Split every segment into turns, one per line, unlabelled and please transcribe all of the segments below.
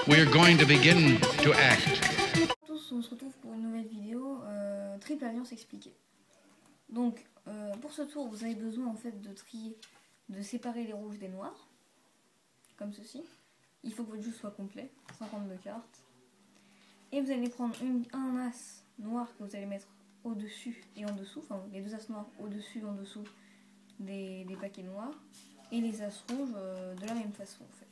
We're going to begin to act.
Bonjour à tous, on se retrouve pour une nouvelle vidéo Triple Alliance expliquée. Donc pour ce tour vous avez besoin en fait de trier, de séparer les rouges des noirs, comme ceci. Il faut que votre jeu soit complet, 52 cartes. Et vous allez prendre un as noir que vous allez mettre au-dessus et en dessous, enfin les deux as noirs au-dessus et en dessous des paquets noirs, et les as rouges de la même façon en fait.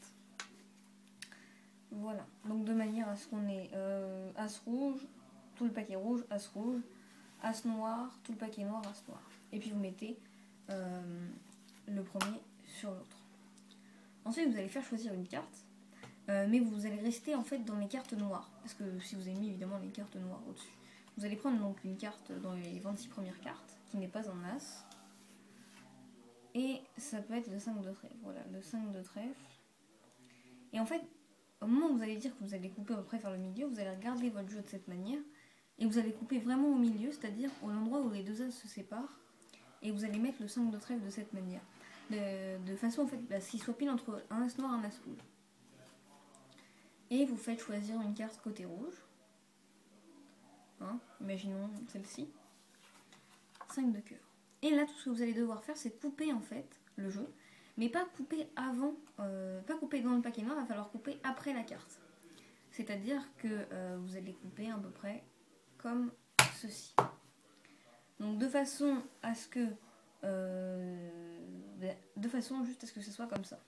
Voilà, donc de manière à ce qu'on ait as rouge, tout le paquet rouge, as noir, tout le paquet noir, as noir. Et puis vous mettez le premier sur l'autre. Ensuite vous allez faire choisir une carte, mais vous allez rester en fait dans les cartes noires, parce que si vous avez mis évidemment les cartes noires au-dessus. Vous allez prendre donc une carte dans les 26 premières cartes, qui n'est pas un as, et ça peut être le 5 de trèfle, voilà, le 5 de trèfle. Et en fait, au moment où vous allez dire que vous allez couper à peu près vers le milieu, vous allez regarder votre jeu de cette manière, et vous allez couper vraiment au milieu, c'est-à-dire au endroit où les deux as se séparent, et vous allez mettre le 5 de trèfle de cette manière, de façon en fait à ce qu'il soit pile entre un as noir et un as rouge. Et vous faites choisir une carte côté rouge, hein, imaginons celle-ci, 5 de cœur. Et là tout ce que vous allez devoir faire c'est couper en fait le jeu, mais pas couper avant, pas couper dans le paquet noir, il va falloir couper après la carte. C'est-à-dire que vous allez couper à peu près comme ceci. Donc de façon à ce que, juste à ce que ce soit comme ça.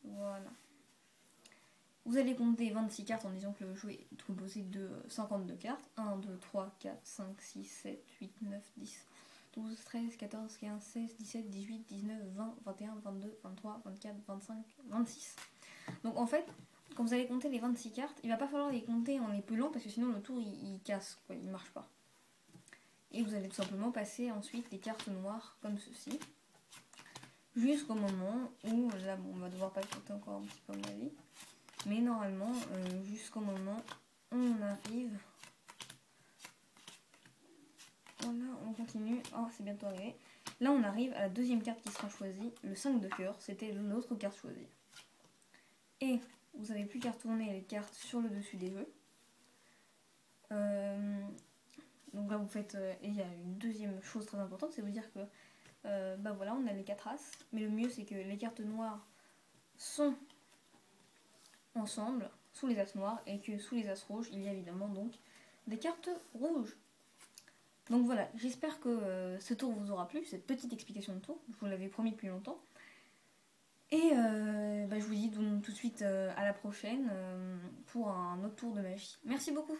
Voilà. Vous allez compter 26 cartes en disant que le jeu est composé de 52 cartes. 1, 2, 3, 4, 5, 6, 7, 8, 9, 10... 12, 13, 14, 15, 16, 17, 18, 19, 20, 21, 22, 23, 24, 25, 26. Donc en fait, quand vous allez compter les 26 cartes, il va pas falloir les compter en les pelant parce que sinon le tour il casse, quoi, il marche pas. Et vous allez tout simplement passer ensuite les cartes noires comme ceci. Jusqu'au moment où, là bon, on va devoir patienter encore un petit peu à mon avis. Mais normalement, jusqu'au moment où on arrive... Voilà, on continue. Oh, c'est bientôt arrivé. Là, on arrive à la deuxième carte qui sera choisie. Le 5 de cœur, c'était l'autre carte choisie. Et vous n'avez plus qu'à retourner les cartes sur le dessus des jeux. Donc là, vous faites... et il y a une deuxième chose très importante, c'est vous dire que... bah voilà, on a les 4 as. Mais le mieux, c'est que les cartes noires sont ensemble, sous les as noirs, et que sous les as rouges, il y a évidemment donc des cartes rouges. Donc voilà, j'espère que ce tour vous aura plu, cette petite explication de tour, je vous l'avais promis depuis longtemps. Et je vous dis tout de suite à la prochaine pour un autre tour de magie. Merci beaucoup.